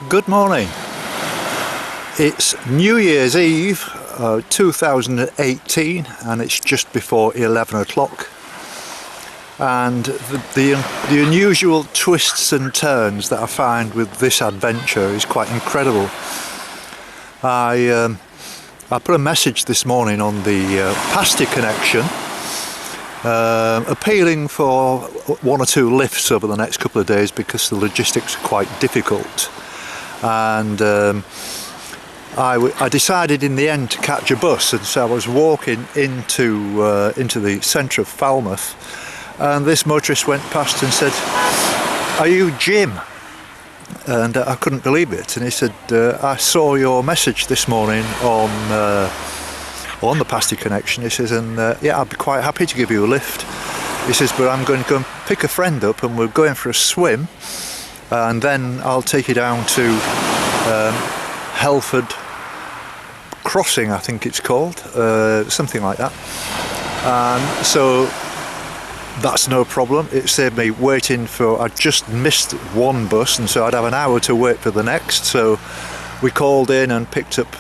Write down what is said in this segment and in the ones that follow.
Good morning. It's New Year's Eve 2018 and it's just before 11 o'clock, and the unusual twists and turns that I find with this adventure is quite incredible. I put a message this morning on the pasty connection appealing for one or two lifts over the next couple of days because the logistics are quite difficult, and I decided in the end to catch a bus, and so I was walking into the centre of Falmouth, and this motorist went past and said, "Are you Jim?" And I couldn't believe it, and he said, "I saw your message this morning on the pasty connection." He says, "and yeah, I'd be quite happy to give you a lift." He says, "but I'm going to go and pick a friend up and we're going for a swim, and then I'll take you down to Helford Crossing, I think it's called, something like that." And so that's no problem. It saved me waiting for, I just missed one bus, and so I'd have an hour to wait for the next. So we called in and picked up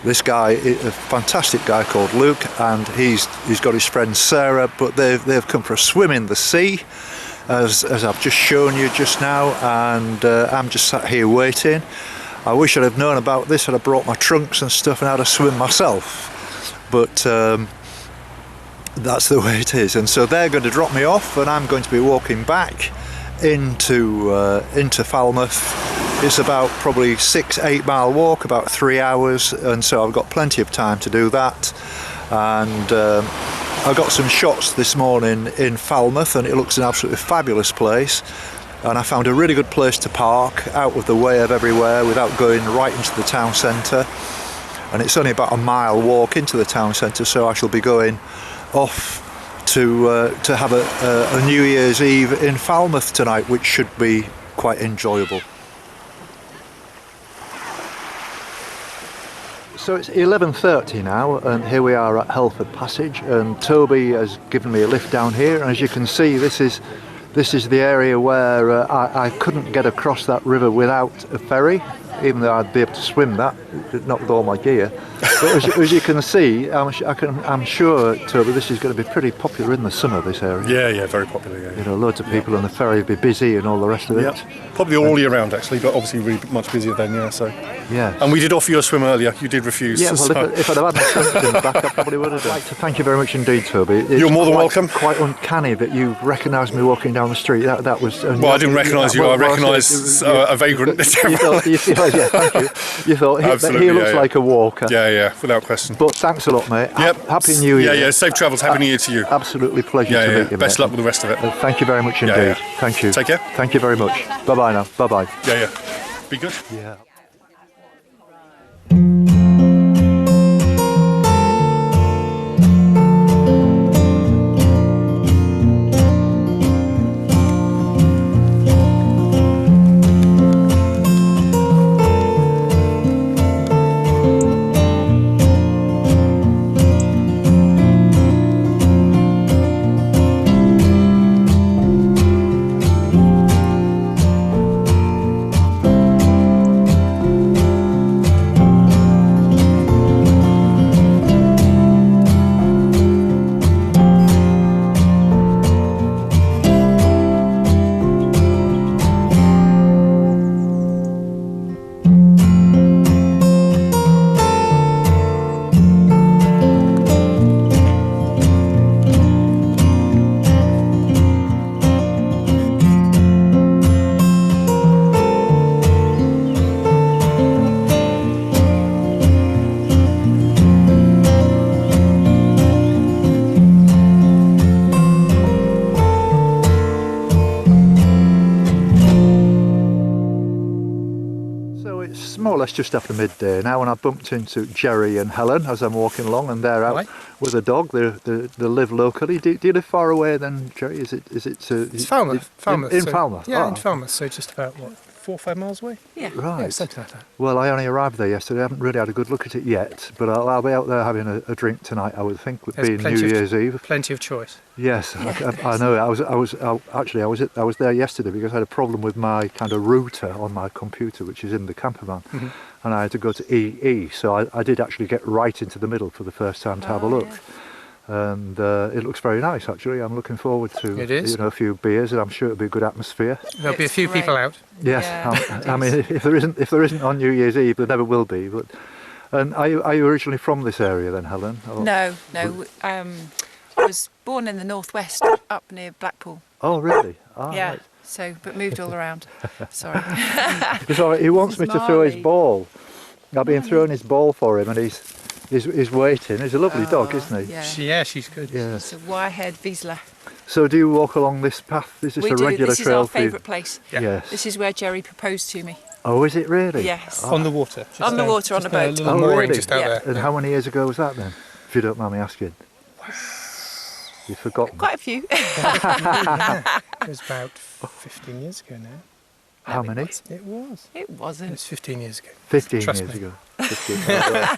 this guy, a fantastic guy called Luke, and he's got his friend Sarah, but they've come for a swim in the sea, as I've just shown you just now, and I'm just sat here waiting. I wish I'd have known about this. I'd have brought my trunks and stuff and had a swim myself, but that's the way it is. And so they're going to drop me off, and I'm going to be walking back into Falmouth. It's about probably 6-8 mile walk, about 3 hours, and so I've got plenty of time to do that. And I got some shots this morning in Falmouth, and it looks an absolutely fabulous place. And I found a really good place to park, out of the way of everywhere, without going right into the town centre. And it's only about a mile walk into the town centre, so I shall be going off to have a New Year's Eve in Falmouth tonight, which should be quite enjoyable. So it's 11:30 now, and here we are at Helford Passage, and Toby has given me a lift down here, and as you can see, this is the area where I couldn't get across that river without a ferry, even though I'd be able to swim that, not with all my gear. But as you can see, I'm sure, Toby, this is going to be pretty popular in the summer, this area. Yeah, very popular. Yeah. You know, loads of people on the ferry will be busy and all the rest of it. Yeah, probably all year round actually, but obviously really much busier then. Yeah, so. Yeah. And we did offer you a swim earlier. You did refuse. Yeah, well, so. if I'd have had my trunks back, I probably would have done. I'd like to thank you very much indeed, Toby. You're more than welcome. Quite uncanny that you recognised me walking down the street. That was. Well, I didn't recognise you. I recognised a vagrant. You thought, yeah, thank you. You thought he looks like a walker. Yeah, without question. But thanks a lot, mate. Yep. Happy New Year. Yeah. Safe travels. Happy New Year to you. Absolutely pleasure to meet you. Best luck with the rest of it. Thank you very much indeed. Yeah. Thank you. Take care. Thank you very much. Bye bye now. Bye bye. Yeah. Be good. Yeah. More or less just after midday now, and I bumped into Jerry and Helen as I'm walking along, and they're out with a dog. They live locally. Do you live far away then, Jerry? Is it? It's Falmouth. In Falmouth. Yeah, in Falmouth. So just about 4 or 5 miles away. Yeah. Right. Yeah, something like that. Well, I only arrived there yesterday. I haven't really had a good look at it yet, but I'll be out there having a drink tonight, I would think, with There's being plenty New of- Year's Eve. Plenty of choice. Yes, Yeah. I know. I was there yesterday because I had a problem with my kind of router on my computer, which is in the camper van, and I had to go to EE. So I did actually get right into the middle for the first time to have a look. Yeah. And it looks very nice, actually. I'm looking forward to It is. a few beers, and I'm sure it'll be a good atmosphere. There'll be a It's few great. people out. Yes, Yeah, I mean, if there isn't on New Year's Eve, there never will be. But and are you originally from this area then, Helen? Or- No. I was born in the northwest, up near Blackpool. Oh, really? Ah, Yeah. right. So, but moved all around. Sorry. It's all right. He wants me It's to throw his Marley. ball. I've been throwing his ball for him, and he's waiting. He's a lovely dog, isn't he? Yeah. Yeah, she's good. Yes. It's a wire-haired Wiesler. So do you walk along this path? Is this We a do. regular This is trail our for you? favourite place. Yeah. Yes. This is where Jerry proposed to me. Oh, is it really? Yes. On the water. Just On the down- water, on just a boat. A little Oh, mooring really? just out Yeah. there. And how many years ago was that then? If you don't mind me asking. You've forgotten. Quite a few. It was about 15 years ago now. How many? It was. It It wasn't. was 15 years ago. 15 Trust years me. ago. 15. Oh, right.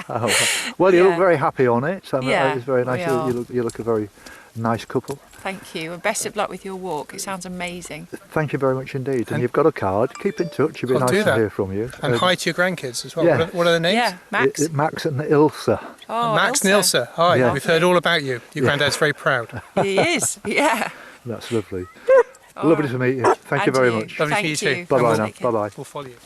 Oh, well, you look Yeah. very happy on it. So Yeah, it's very nice. we are. You look a very nice couple. Thank you. And best of luck with your walk. It sounds amazing. Thank you very much indeed. And And- you've got a card. Keep in touch. It'd be I'll nice do to that. hear from you. And hi to your grandkids as well. yeah. What are their names? Yeah, Max. Max and Ilsa. Oh, Max and Ilsa. Hi, Yeah. we've heard all about you. Your granddad's very proud. He is. Yeah. That's lovely. All Lovely right. to meet you. Thank you And very you. much. Lovely Thank for you too. you. Bye bye now. Take care. Bye bye. We'll follow you.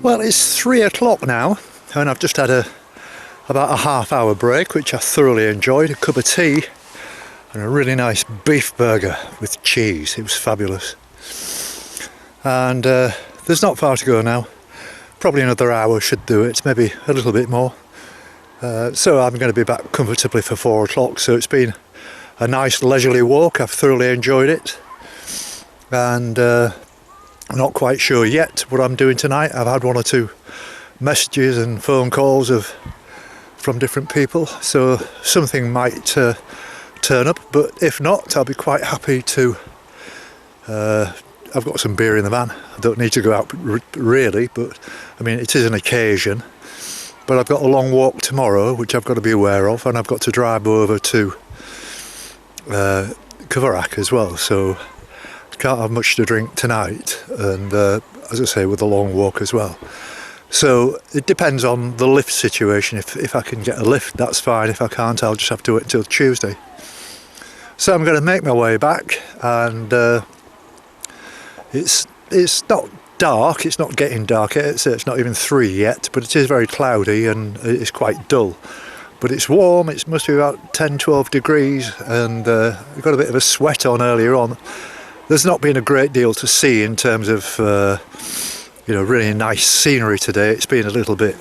Well, it's 3 o'clock now, and I've just had about a half-hour break, which I thoroughly enjoyed. A cup of tea and a really nice beef burger with cheese. It was fabulous. And there's not far to go now. Probably another hour should do it, maybe a little bit more. So I'm going to be back comfortably for 4 o'clock. So it's been a nice leisurely walk. I've thoroughly enjoyed it. And I'm not quite sure yet what I'm doing tonight. I've had 1 or 2 messages and phone calls from different people, so something might turn up, but if not, I'll be quite happy to. I've got some beer in the van. I don't need to go out really, but I mean it is an occasion. But I've got a long walk tomorrow, which I've got to be aware of, and I've got to drive over to Coverack as well, so can't have much to drink tonight, and as I say, with a long walk as well. So it depends on the lift situation. If I can get a lift, that's fine. If I can't, I'll just have to wait until Tuesday. So I'm going to make my way back, and it's not dark. It's not getting dark. It's not even 3 yet, but it is very cloudy and it's quite dull. But it's warm. It must be about 10-12 degrees, and I got a bit of a sweat on earlier on. There's not been a great deal to see in terms of really nice scenery today. It's been a little bit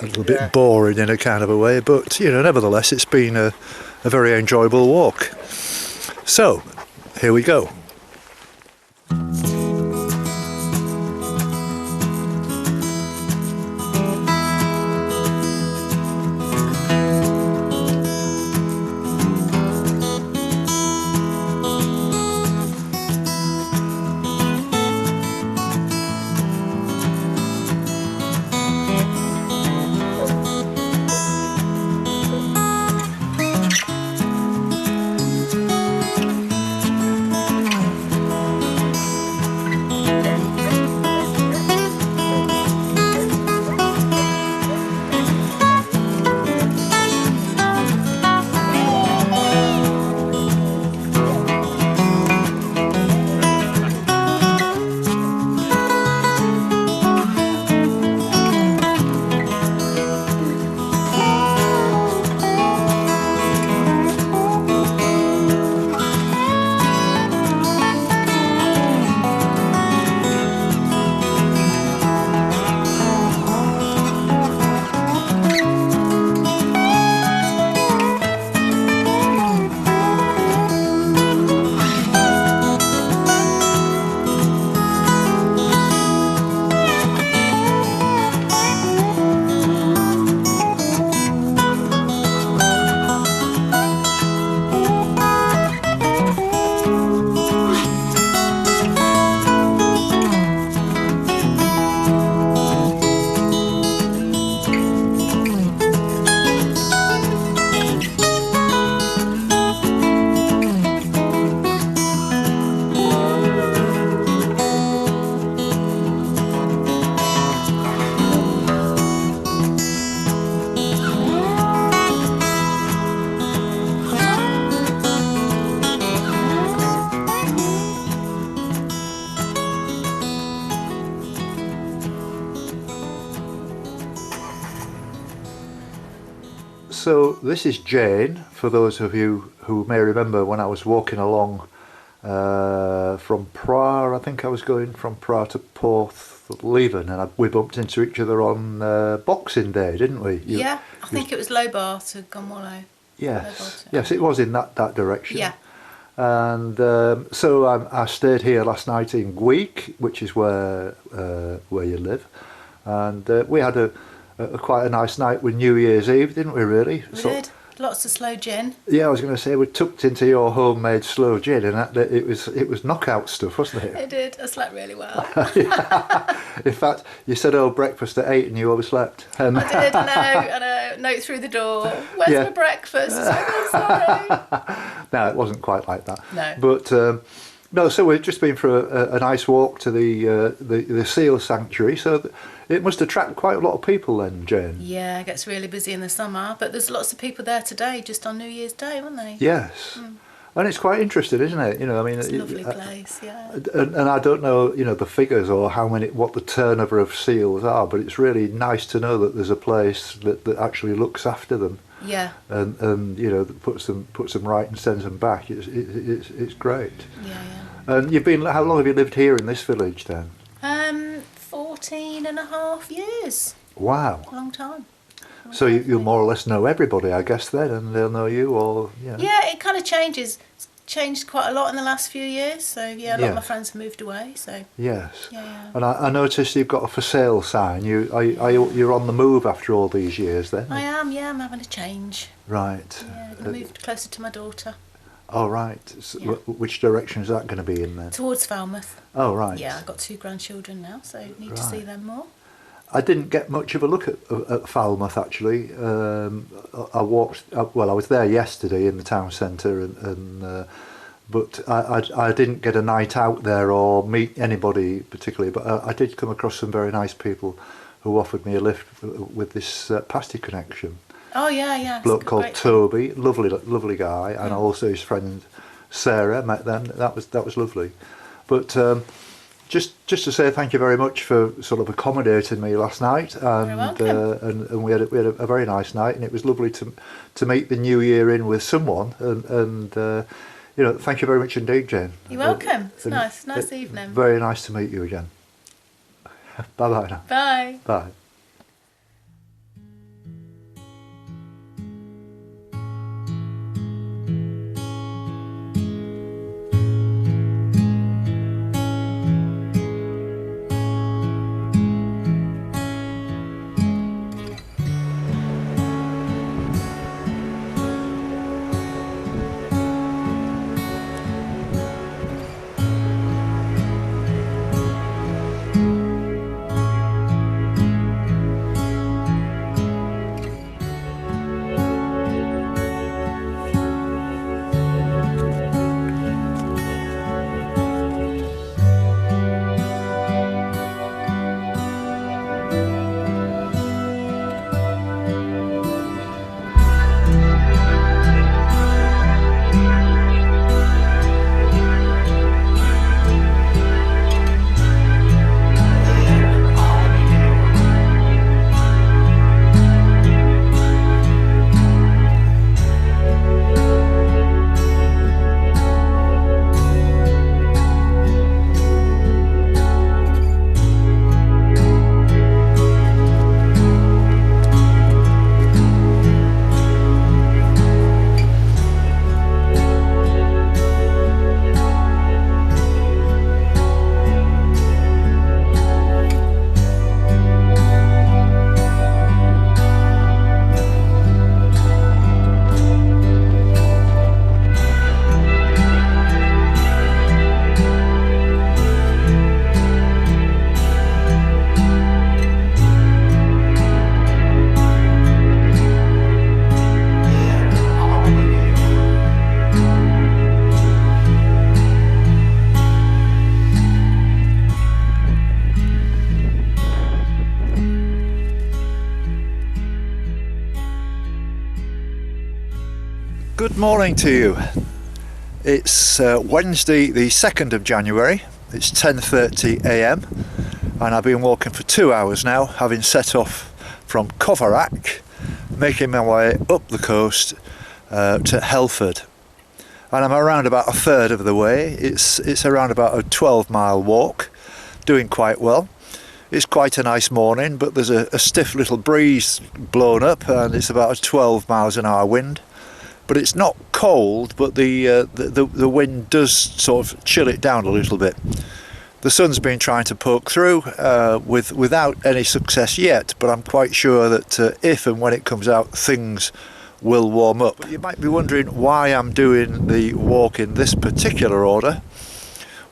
a little bit boring in a kind of a way, but nevertheless, it's been a very enjoyable walk. So, here we go. So this is Jane, for those of you who may remember when I was walking along from Prah. I think I was going from Prah to Porthleven, and we bumped into each other on Boxing Day, didn't we? Yeah, I think it was Lobar to Gonwallow. Yes, yes, it was in that direction. Yeah. And so I stayed here last night in Gweek, which is where you live, and we had a quite a nice night with New Year's Eve, didn't we? Really, we did. Lots of slow gin. Yeah, I was going to say we tucked into your homemade slow gin, and it was knockout stuff, wasn't it? It did. I slept really well. In fact, you said breakfast at 8 and you overslept. I did. I know. Note through the door. Where's my breakfast? I'm sorry. No, it wasn't quite like that. No. But no, so we've just been for a nice walk to the seal sanctuary. So it must attract quite a lot of people then, Jane. Yeah, it gets really busy in the summer, but there's lots of people there today, just on New Year's Day, weren't they? Yes. And it's quite interesting, isn't it? I mean, it's a lovely place, yeah. And I don't know, the figures or what the turnover of seals are, but it's really nice to know that there's a place that actually looks after them. Yeah. And that puts them right and sends them back. It's great. Yeah. And how long have you lived here in this village then? 14 and a half years. Wow. A long time. So you more or less know everybody, I guess, then, and they'll know you, or Yeah, it kind of changes. It's changed quite a lot in the last few years. So a lot of my friends have moved away. So yes. Yeah. And I noticed you've got a for sale sign. You're on the move after all these years, then? I am. Yeah, I'm having a change. Right. Yeah, I'm moved closer to my daughter. Oh right. So which direction is that going to be in then? Towards Falmouth. Oh right. Yeah, I've got 2 grandchildren now, so need to see them more. I didn't get much of a look at Falmouth actually. I walked. I was there yesterday in the town centre, but I didn't get a night out there or meet anybody particularly. But I did come across some very nice people who offered me a lift with this pasty connection. Oh yeah. Bloke called Toby, lovely guy, and also his friend Sarah. Met them. That was lovely. But just to say thank you very much for sort of accommodating me last night, and we had a very nice night, and it was lovely to meet the new year in with someone, and thank you very much indeed, Jane. You're welcome. It's nice evening. Very nice to meet you again. Bye bye now. Bye. Bye. Good morning to you. It's Wednesday the 2nd of January. It's 10:30 a.m. and I've been walking for 2 hours now, having set off from Coverack, making my way up the coast to Helford. And I'm around about a third of the way. It's around about a 12-mile walk, doing quite well. It's quite a nice morning, but there's a stiff little breeze blowing up and it's about a 12 miles an hour wind. But it's not cold, but the wind does sort of chill it down a little bit. The sun's been trying to poke through without any success yet, but I'm quite sure that if and when it comes out, things will warm up. But you might be wondering why I'm doing the walk in this particular order,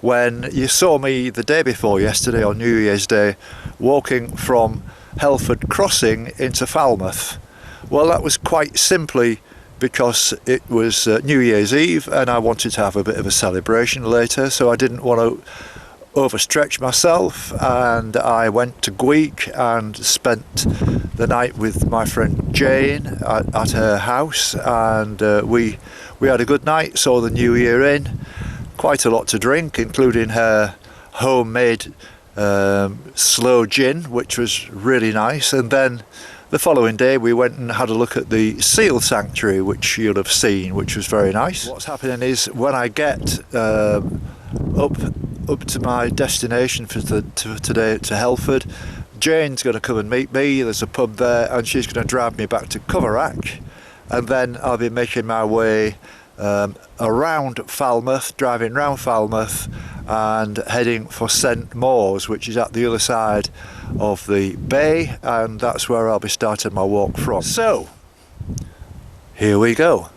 when you saw me the day before yesterday on New Year's Day walking from Helford Crossing into Falmouth. Well, that was quite simply because it was New Year's Eve and I wanted to have a bit of a celebration later, so I didn't want to overstretch myself, and I went to Gweek and spent the night with my friend Jane at her house, and we had a good night, saw the new year in. Quite a lot to drink, including her homemade sloe gin, which was really nice. And then the following day we went and had a look at the seal sanctuary, which you'll have seen, which was very nice. What's happening is when I get up to my destination for today, to Helford, Jane's going to come and meet me. There's a pub there and she's going to drive me back to Coverack, and then I'll be making my way around Falmouth, driving round Falmouth and heading for St Mawes, which is at the other side of the bay, and that's where I'll be starting my walk from. So here we go.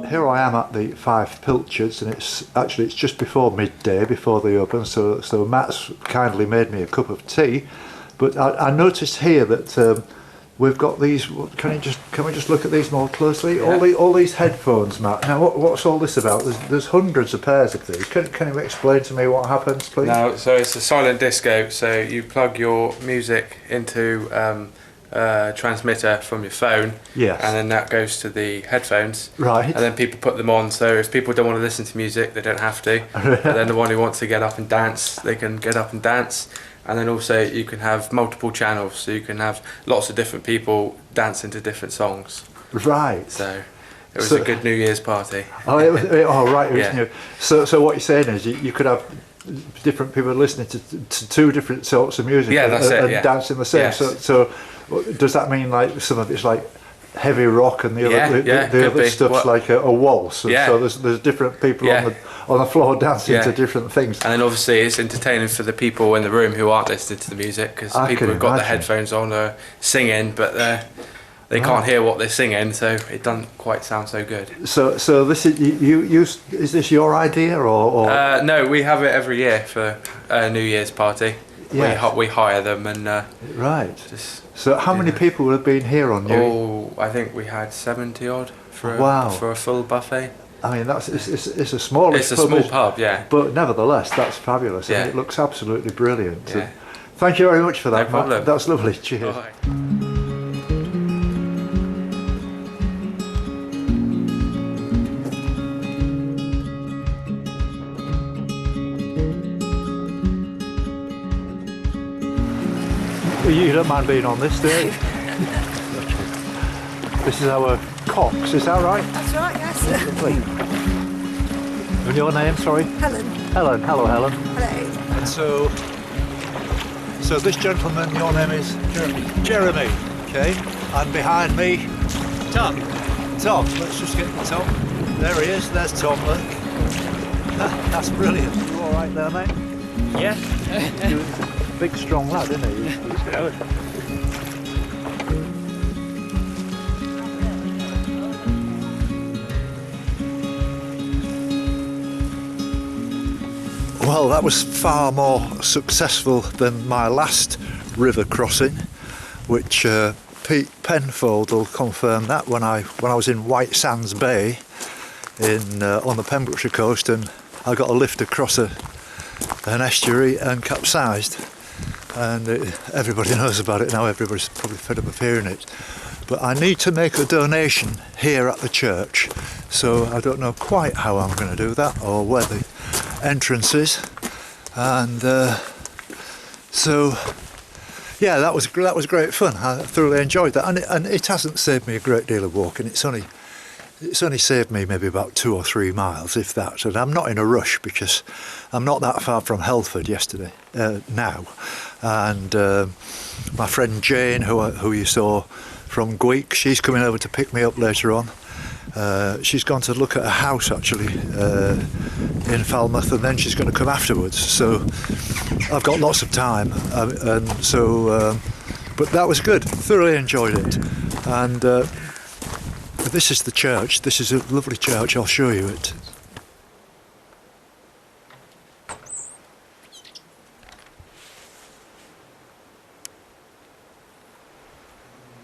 Here I am at the Five Pilchards, and it's just before midday, before they open, so Matt's kindly made me a cup of tea. But I noticed here that we've got these. Can we just look at these more closely? Yeah. All these headphones, Matt. Now what's all this about? There's hundreds of pairs of these. Can you explain to me what happens, please? No, so it's a silent disco. So you plug your music into transmitter from your phone, yes, and then that goes to the headphones, right, and then people put them on, so if people don't want to listen to music they don't have to, and then the one who wants to get up and dance, they can get up and dance. And then also you can have multiple channels, so you can have lots of different people dancing to different songs. Right. So it was a good New Year's party. Oh, right. Yeah. So what you're saying is you could have different people listening to two different sorts of music, yeah, that's it, and dancing the same. Yes. So does that mean like some of it's like heavy rock and the other stuff's like a waltz? And so there's different people on the floor dancing to different things. And then obviously it's entertaining for the people in the room who aren't listening to the music, because people have got their headphones on, are singing, but they can't hear what they're singing, so it doesn't quite sound so good. So this is is this your idea or? No, we have it every year for a New Year's party. Yes. We hire them and right. So how many people would have been here on New Year? Oh, I think we had 70 odd for a full buffet. I mean, it's a small. It's a small pub, yeah. But nevertheless, that's fabulous. Yeah. And it looks absolutely brilliant. Yeah. Thank you very much for that, No problem. Matt. That's lovely. Cheers. Bye. You don't mind being on this, do you? This is our Cox, is that right? That's right, yes. Lovely. And your name, sorry? Helen. Helen, hello Helen. Hello. And so this gentleman, your name is? Jeremy. Jeremy, okay. And behind me? Tom. Tom, let's just get Tom. There he is, there's Tom, look. That's brilliant. You all right there, mate? Yeah. You're a big, strong lad, isn't he? He's good. Well, that was far more successful than my last river crossing, which Pete Penfold will confirm that when I was in White Sands Bay on the Pembrokeshire coast, and I got a lift across an estuary and capsized, and everybody knows about it now. Everybody's probably fed up of hearing it, but I need to make a donation here at the church, so I don't know quite how I'm going to do that or where the entrance is, and so yeah, that was great fun. I thoroughly enjoyed that, and it hasn't saved me a great deal of walking. It's only saved me maybe about 2 or 3 miles, if that. And I'm not in a rush because I'm not that far from Helford now. And my friend Jane, who you saw from Gweek, she's coming over to pick me up later on. She's gone to look at a house actually in Falmouth, and then she's going to come afterwards. So I've got lots of time, and so. But that was good. Thoroughly enjoyed it, and. This is the church. This is a lovely church. I'll show you it.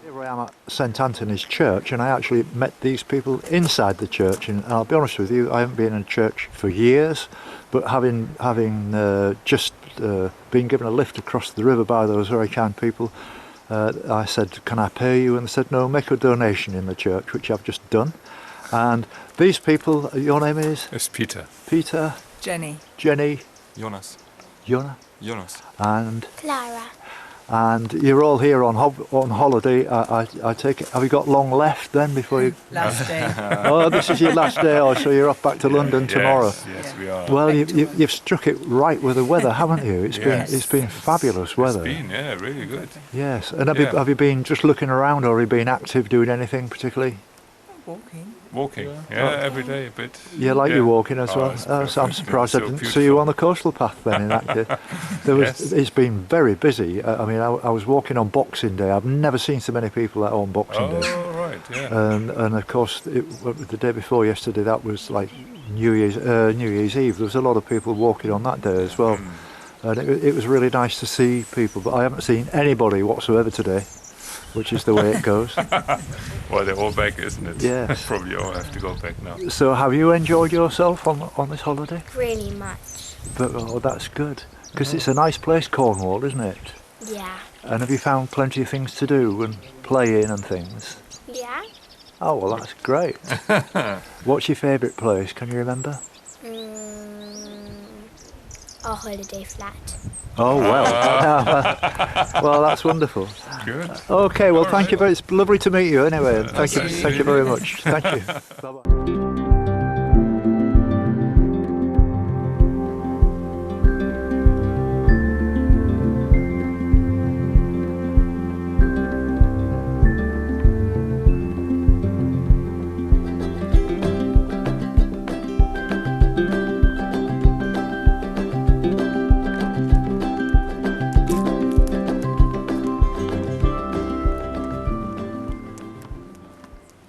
Here I am at St Anthony's Church, and I actually met these people inside the church. And I'll be honest with you, I haven't been in a church for years, but having just been given a lift across the river by those very kind people, I said, can I pay you? And they said, no, make a donation in the church, which I've just done. And these people, your name is? It's Peter. Peter. Jenny. Jenny. Jonas. Jona. Jonas. And? Clara. And you're all here on holiday. I take it. Have you got long left then before you? Last day. Oh, this is your last day, so you're off back to London tomorrow. Yes, we are. Well, you've struck it right with the weather, haven't you? It's been fabulous weather. It's been, really good. Yes, and have you been just looking around, or have you been active doing anything particularly? Walking, every day a bit. You like your walking as well? It's So I'm surprised I didn't see you on the coastal path then in that case. It's been very busy. I mean, I was walking on Boxing Day. I've never seen so many people out on Boxing Day. Oh, right, yeah. And of course, the day before yesterday, that was like New Year's Eve. There was a lot of people walking on that day as well. And it was really nice to see people, but I haven't seen anybody whatsoever today, which is the way it goes. Well, they're all back, isn't it? Yes. Probably all have to go back now. So have you enjoyed yourself on this holiday? Really much. But that's good, because it's a nice place, Cornwall, isn't it? Yeah. And have you found plenty of things to do and play in and things? Yeah. Oh, well, that's great. What's your favourite place? Can you remember? Our holiday flat. Oh, well. Well, that's wonderful. Good. Okay, well, All thank you right. It's lovely to meet you anyway. And Nice thank you very much. Thank you. Bye-bye.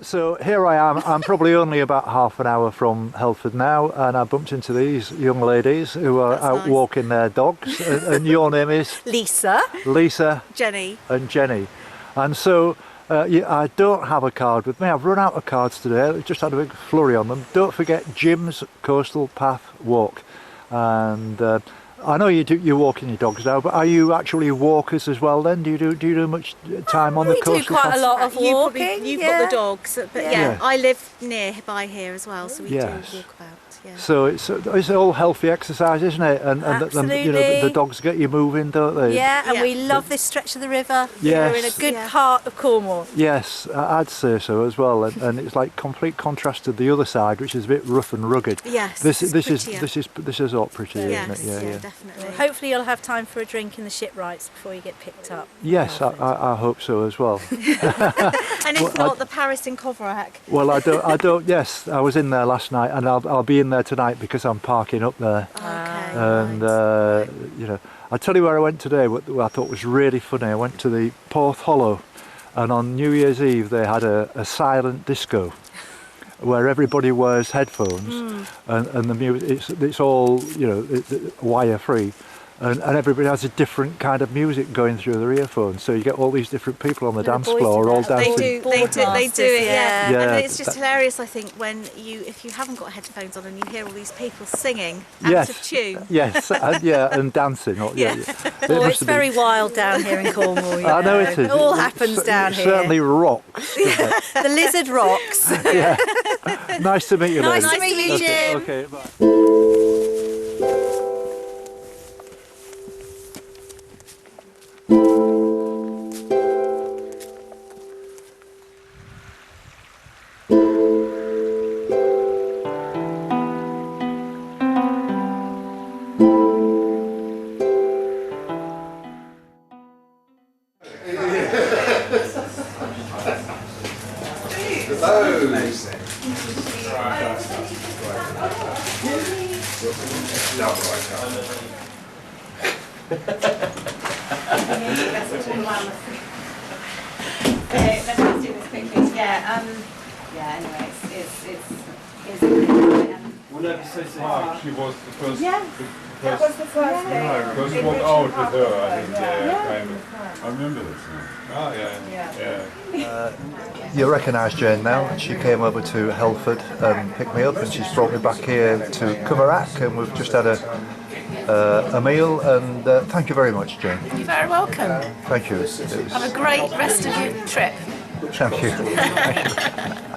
So here I am. I'm probably only about half an hour from Helford now, and I bumped into these young ladies who are out nice. walking their dogs. And your name is? Lisa. Lisa. Jenny. And Jenny. And so I don't have a card with me. I've run out of cards today. I've just had a big flurry on them. Don't forget Jim's Coastal Path Walk. And I know you're walking your dogs now, but are you actually walkers as well then? Do you do much time on the coastal We do quite path? a lot of walking. You've yeah. got the dogs, but Yeah. I live nearby here as well, so we Yes. do walk about. Yeah. So it's all healthy exercise, isn't it? And you know, Absolutely. the dogs get you moving, don't they? Yeah, and Yeah. we love this stretch of the river. Yes. We're in a good Yeah. part of Cornwall. Yes, I'd say so as well. And it's like complete contrast to the other side, which is a bit rough and rugged. Yes. This it's prettier. is all pretty, Yes, isn't it? yeah, definitely. Hopefully you'll have time for a drink in the shipwrights before you get picked up. Yes, I hope so as well. And if Well, not, the Paris in Coverack. Well, I don't. Yes, I was in there last night, and I'll be in there there tonight because I'm parking up there. Okay. And you know, I'll tell you where I went today. What I thought was really funny. I went to the Porth Hollow, and on New Year's Eve they had a silent disco, where everybody wears headphones, and the music it's all, you know, wire free. And everybody has a different kind of music going through their earphones, so you get all these different people on the dance floor all dancing. They do it, yeah. Yeah, And it's just hilarious, I think, when if you haven't got headphones on and you hear all these people singing out Yes. of tune. Yes, and dancing. Yeah. Oh, it's very wild down here in Cornwall. You I know it is. It all happens down It here. certainly rocks. The lizard rocks. Yeah. Nice to meet you, Nice ladies. to meet you, Jim. Okay, bye. Let's just do this quickly. Yeah, anyway, She was the first. that was the first day. No, because you walked out with her, I think. Kind of. I remember this now. Oh, yeah. You recognise Jane now. She came over to Helford and picked me up, and she's brought me back here to Coverack, and we've just had a meal. And thank you very much, Jane. You're very welcome. Thank you. Have a great rest of your trip. Thank you. Thank you.